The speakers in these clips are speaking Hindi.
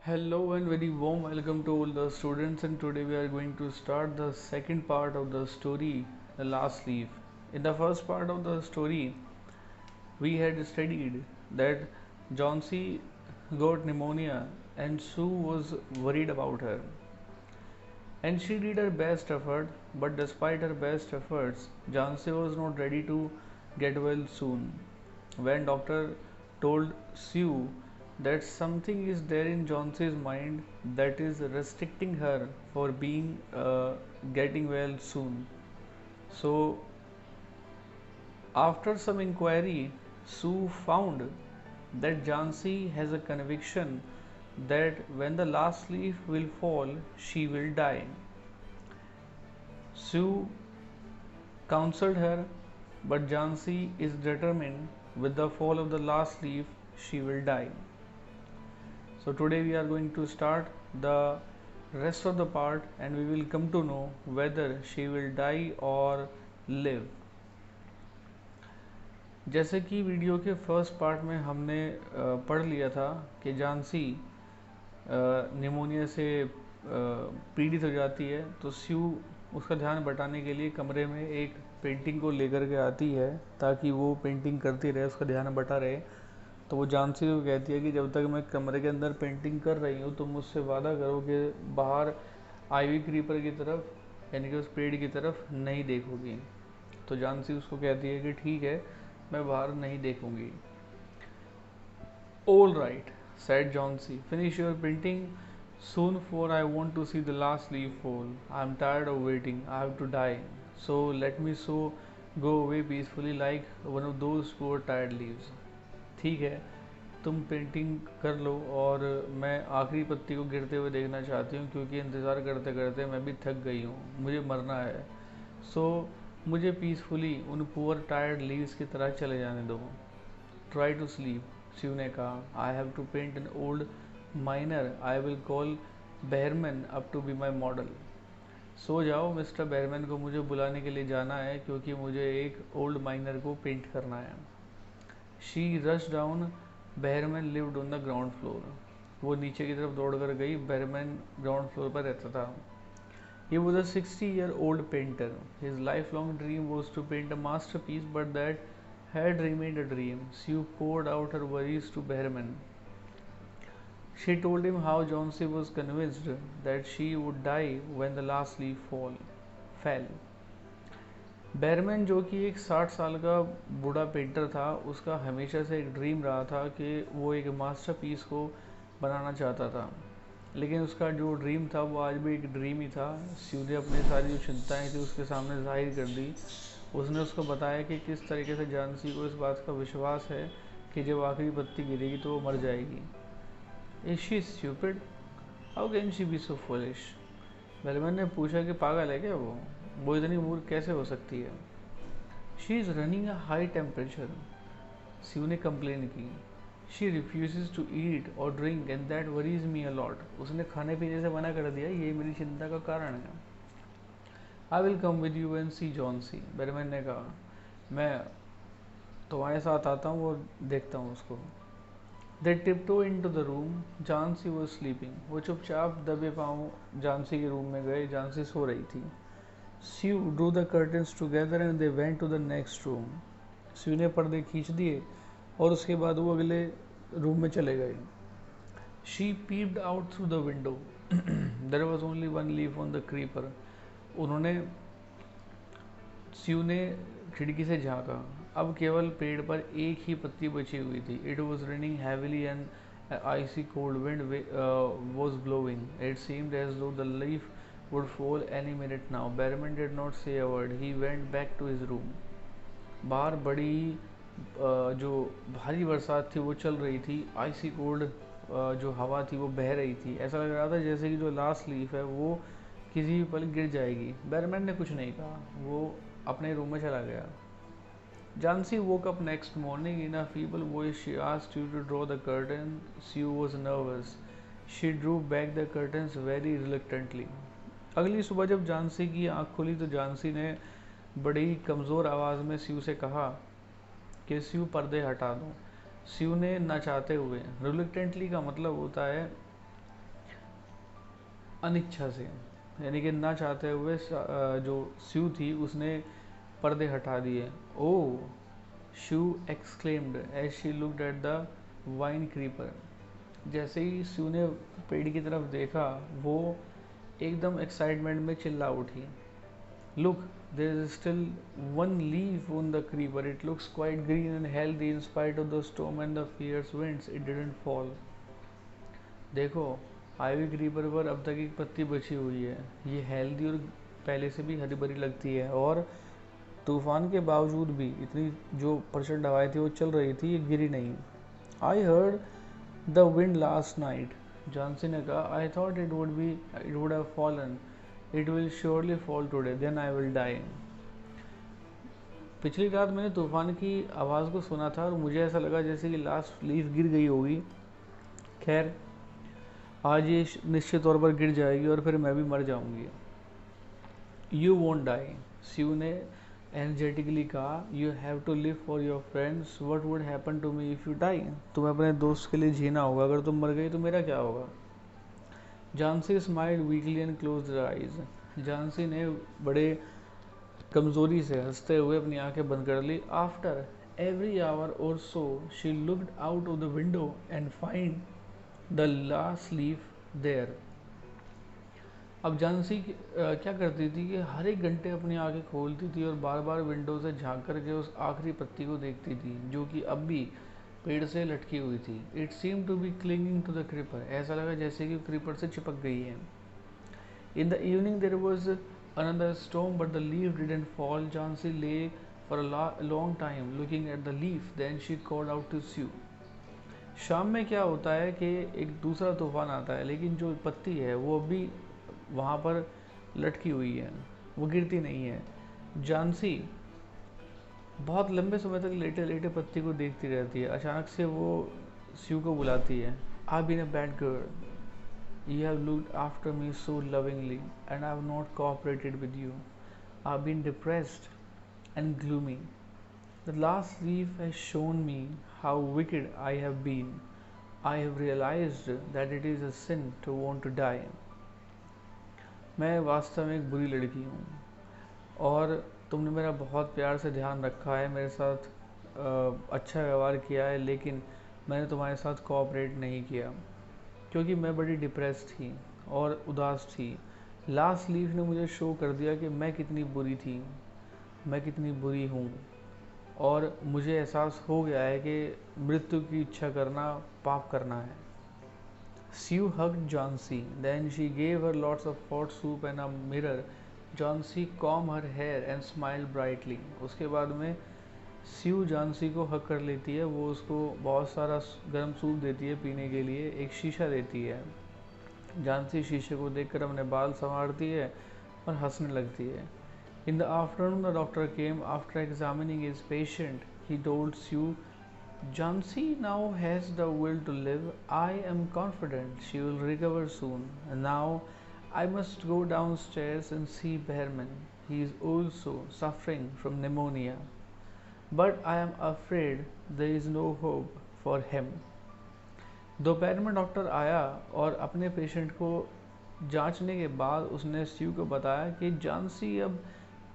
Hello and very warm welcome to all the students, and today we are going to start the second part of the story, The Last Leaf. In the first part of the story, we had studied that Johnsy got pneumonia and Sue was worried about her. And she did her best effort, but despite her best efforts, Johnsy was not ready to get well soon. When doctor told Sue that something is there in Johnsy's mind that is restricting her for being getting well soon. So after some inquiry, Sue found that Jhansi has a conviction that when the last leaf will fall, she will die. Sue counseled her, but Jhansi is determined with the fall of the last leaf, she will die. So today we are going to start the rest of the part and we will come to know whether she will die or live. जैसे कि वीडियो के फर्स्ट पार्ट में हमने पढ़ लिया था कि जानसी निमोनिया से पीड़ित हो जाती है, तो स्यू उसका ध्यान बटाने के लिए कमरे में एक पेंटिंग को लेकर के आती है ताकि वो पेंटिंग करती रहे, उसका ध्यान बटा रहे। तो वो जानसी को कहती है कि जब तक मैं कमरे के अंदर पेंटिंग कर रही हूँ तो मुझसे वादा करो कि बाहर आईवी क्रीपर की तरफ यानी कि उस पेड़ की तरफ नहीं देखोगी। तो जानसी उसको कहती है कि ठीक है, मैं बाहर नहीं देखूंगी। All right, said Johnsy. Finish your printing soon, for I want to see the last leaf fall. I am tired of waiting. I have to die. So let me so go away peacefully like one of those poor tired leaves. ठीक है, तुम पेंटिंग कर लो और मैं आखिरी पत्ती को गिरते हुए देखना चाहती हूँ, क्योंकि इंतज़ार करते करते मैं भी थक गई हूँ, मुझे मरना है। सो मुझे पीसफुली उन पुअर टायर्ड लीव्स की तरह चले जाने दो। ट्राई टू स्लीप, शिव ने कहा। I have to paint an old miner I will call Behrman up to be my model. सो जाओ मिस्टर बेहरमैन को मुझे बुलाने के लिए जाना है, क्योंकि मुझे एक ओल्ड माइनर को पेंट करना है। She rush down, Behrman lived on the ground floor. वो नीचे की तरफ दौड़ कर गई, बेहरमैन ग्राउंड फ्लोर पर रहता था। He was a 60-year-old painter. His lifelong dream was to paint a masterpiece, but that had remained a dream. Sue poured out her worries to Behrman. She told him how Johnsy was convinced that she would die when the last leaf fell. बेरमैन, जो कि एक 60 साल का बूढ़ा पेंटर था, उसका हमेशा से एक ड्रीम रहा था कि वो एक मास्टरपीस को बनाना चाहता था, लेकिन उसका जो ड्रीम था वो आज भी एक ड्रीम ही था। स्यू ने अपनी सारी जो चिंताएं थी उसके सामने जाहिर कर दी। उसने उसको बताया कि किस तरीके से जानसी को इस बात का विश्वास है कि जब आखिरी पत्ती गिरेगी तो वो मर जाएगी। Is she stupid, how can she be so foolish? Bellman ने पूछा कि पागल है क्या वो इतनी मूर्ख कैसे हो सकती है? She is running a high temperature, Sue ने कंप्लेन की। She refuse to eat or drink and that worries me a lot. उसने खाने पीने से मना कर दिया, ये मेरी चिंता का कारण है। I will come with you and see Johnsy, Behrman ने कहा। मैं तुम्हारे साथ आता हूँ और देखता हूँ उसको। They tiptoe into the room, Johnsy was sleeping. वो चुपचाप दबे पाँव जानसी के रूम में गए, जानसी सो रही थी। Sue drew the curtains together and they went to the next room. Sue ने पर्दे खींच दिए और उसके बाद वो अगले रूम में चले गए। She peeped out through the window, there was only one leaf on the creeper. उन्होंने स्यू ने खिड़की से झांका, अब केवल पेड़ पर एक ही पत्ती बची हुई थी। It was raining heavily and icy cold wind was blowing. It seemed as though the leaf would fall any minute now. Berman did not say a word. He went back to his room. बाहर बड़ी जो भारी बरसात थी वो चल रही थी। आइसी कोल्ड जो हवा थी वो बह रही थी। ऐसा लग रहा था जैसे कि जो लास्ट लीफ है वो किसी भी पल गिर जाएगी। बैरमैन ने कुछ नहीं कहा, वो अपने रूम में चला गया। Jansi woke up next morning in a feeble voice. She asked you to draw the curtain. Sue was nervous. She drew back the curtains very reluctantly. अगली सुबह जब जानसी की आंख खुली तो जानसी ने बड़ी कमज़ोर आवाज़ में स्यू से कहा कि स्यू पर्दे हटा दो। स्यू ने न चाहते हुए, रिलुक्टेंटली का मतलब होता है अनिच्छा से, यानी कि ना चाहते हुए जो स्यू थी उसने पर्दे हटा दिए। Oh, she exclaimed as she looked at the vine creeper. जैसे ही स्यू ने पेड़ की तरफ देखा, वो एकदम एक्साइटमेंट में चिल्ला उठी। Look, there is still one leaf on the creeper, it looks quite green and healthy in spite of the storm and the fierce winds, it didn't fall. देखो, आईवी क्रीपर पर अब तक एक पत्ती बची हुई है, ये हेल्दी और पहले से भी हरी भरी लगती है, और तूफान के बावजूद भी इतनी जो प्रचंड हवाएं थी वो चल रही थी, ये गिरी नहीं। I heard the wind last night, Johnsy ने कहा, I thought it would have fallen, it will surely fall today, then I will die. पिछली रात मैंने तूफान की आवाज़ को सुना था और मुझे ऐसा लगा जैसे कि लास्ट लीफ गिर गई होगी। खैर, आज ये निश्चित तौर पर गिर जाएगी और फिर मैं भी मर जाऊंगी। यू वोंट डाई, स्यू ने एनर्जेटिकली कहा, you have to live for your friends, what would happen to me if you die. तुम्हें अपने दोस्त के लिए जीना होगा, अगर तुम मर गई तो मेरा क्या होगा। Johnsy smiled weakly and closed her eyes. Johnsy ने बड़े कमज़ोरी से हंसते हुए अपनी आंखें बंद कर ली। आफ्टर एवरी आवर और so she looked out of the window and find the last leaf there. अब जानसी क्या करती थी कि हर एक घंटे अपनी आंखें खोलती थी और बार बार विंडो से झांक करके उस आखिरी पत्ती को देखती थी, जो कि अब भी पेड़ से लटकी हुई थी। It seem to be clinging to the creeper, ऐसा लगा जैसे कि क्रीपर से चिपक गई है। In the evening there was another storm but the leaf didn't fall. Johnsy lay for a long time looking at the leaf, then she called out to Sue. शाम में क्या होता है कि एक दूसरा तूफान आता है, लेकिन जो पत्ती है वो अभी वहाँ पर लटकी हुई है, वो गिरती नहीं है। जानसी बहुत लंबे समय तक लेटे लेटे पत्ती को देखती रहती है। अचानक से वो स्यू को बुलाती है। I been a bad girl, you have looked after me so lovingly and I have not cooperated with you. I have been depressed and gloomy. The last leaf has shown me how wicked I have been. I have realised that it is a sin to want to die. मैं वास्तव में एक बुरी लड़की हूँ और तुमने मेरा बहुत प्यार से ध्यान रखा है, मेरे साथ अच्छा व्यवहार किया है, लेकिन मैंने तुम्हारे साथ कोऑपरेट नहीं किया क्योंकि मैं बड़ी डिप्रेस थी और उदास थी। लास्ट लीफ ने मुझे शो कर दिया कि मैं कितनी बुरी थी, मैं कितनी बुरी हूँ, और मुझे एहसास हो गया है कि मृत्यु की इच्छा करना पाप करना है। Sue hugged Johnsy. Then she gave her lots of hot soup and a mirror. Johnsy combed her hair and smiled brightly. उसके बाद में स्यू जानसी को हक कर लेती है, वो उसको बहुत सारा गर्म सूप देती है पीने के लिए, एक शीशा देती है। जानसी शीशे को देखकर अपने बाल संवारती है और हंसने लगती है। In the afternoon the doctor came after examining his patient. He told Sue, Jansi now has the will to live. I am confident she will recover soon. And now I must go downstairs and see Behrman. He is also suffering from pneumonia. But I am afraid there is no hope for him. दोपहर में डॉक्टर आया और अपने पेशेंट को जांचने के बाद उसने स्यू को बताया कि जानसी अब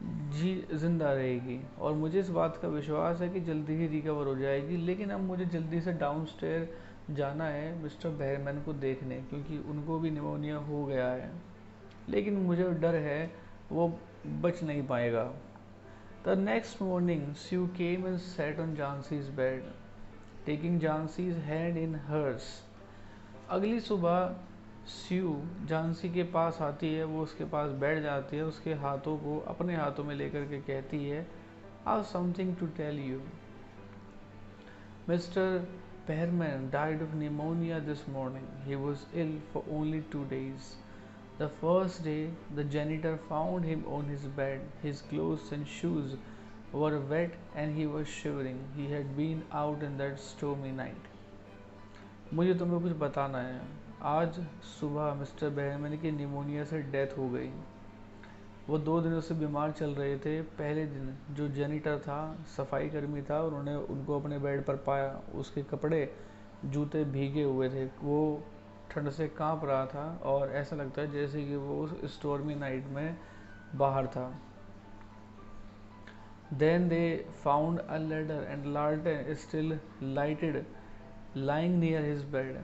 जिंदा रहेगी और मुझे इस बात का विश्वास है कि जल्दी ही रिकवर हो जाएगी, लेकिन अब मुझे जल्दी से डाउनस्टेयर जाना है मिस्टर बेहरमैन को देखने, क्योंकि उनको भी निमोनिया हो गया है, लेकिन मुझे डर है वो बच नहीं पाएगा। The next morning Sue came and sat on Johnsy's bed, taking Johnsy's hand in hers. अगली सुबह स्यू जानसी के पास आती है, वो उसके पास बैठ जाती है, उसके हाथों को अपने हाथों में लेकर के कहती है, I have something to tell you. Mister Behrman died of pneumonia this morning. He was ill for only 2 days. The first day, the janitor found him on his bed. His clothes and shoes were wet and he was shivering. He had been out in that stormy night. मुझे तुम्हें कुछ बताना है। आज सुबह मिस्टर बेहरमैन की निमोनिया से डेथ हो गई। वो 2 दिनों से बीमार चल रहे थे। पहले दिन जो जेनिटर था, सफाई कर्मी था, उन्होंने उनको अपने बेड पर पाया। उसके कपड़े जूते भीगे हुए थे। वो ठंड से कांप रहा था और ऐसा लगता है जैसे कि वो उस स्टॉर्मी नाइट में बाहर था। Then they found a ladder and lantern still lighted lying near his bed.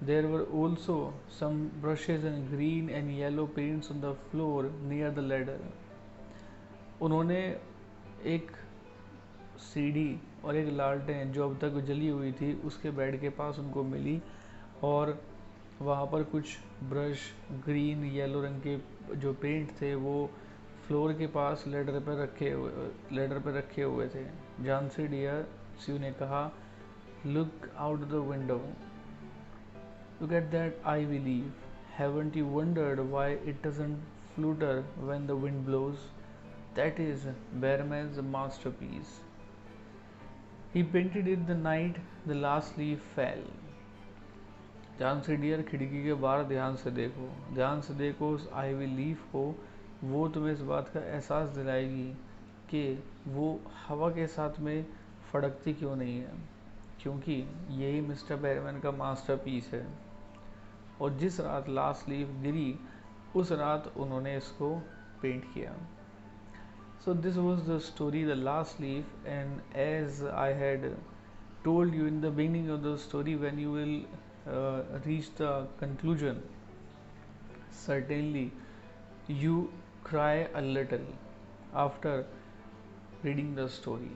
There were also some brushes and green and yellow paints on the floor near the ladder. उन्होंने एक सीढ़ी और एक लालटेन जो अब तक जली हुई थी उसके बेड के पास उनको मिली, और वहाँ पर कुछ ब्रश ग्रीन येलो रंग के जो पेंट थे वो फ्लोर के पास लेडर पर रखे हुए थे। जानसी डियर, स्यू ने कहा, look out the window, look at that ivy leaf, haven't you wondered why it doesn't flutter when the wind blows? That is Behrman's masterpiece. He painted it the night the last leaf fell. ध्यान से डियर, खिड़की के बाहर ध्यान से देखो उस आईवी लीफ को। वो तुम्हें इस बात का एहसास दिलाएगी कि वो हवा के साथ में फड़कती क्यों नहीं है, क्योंकि यही मिस्टर बेरमैन का मास्टरपीस है। और जिस रात लास्ट लीफ गिरी उस रात उन्होंने इसको पेंट किया। So this was the story, The Last Leaf, and as I had told you in the beginning of the story, when you will reach the conclusion, certainly you cry a little after reading the story.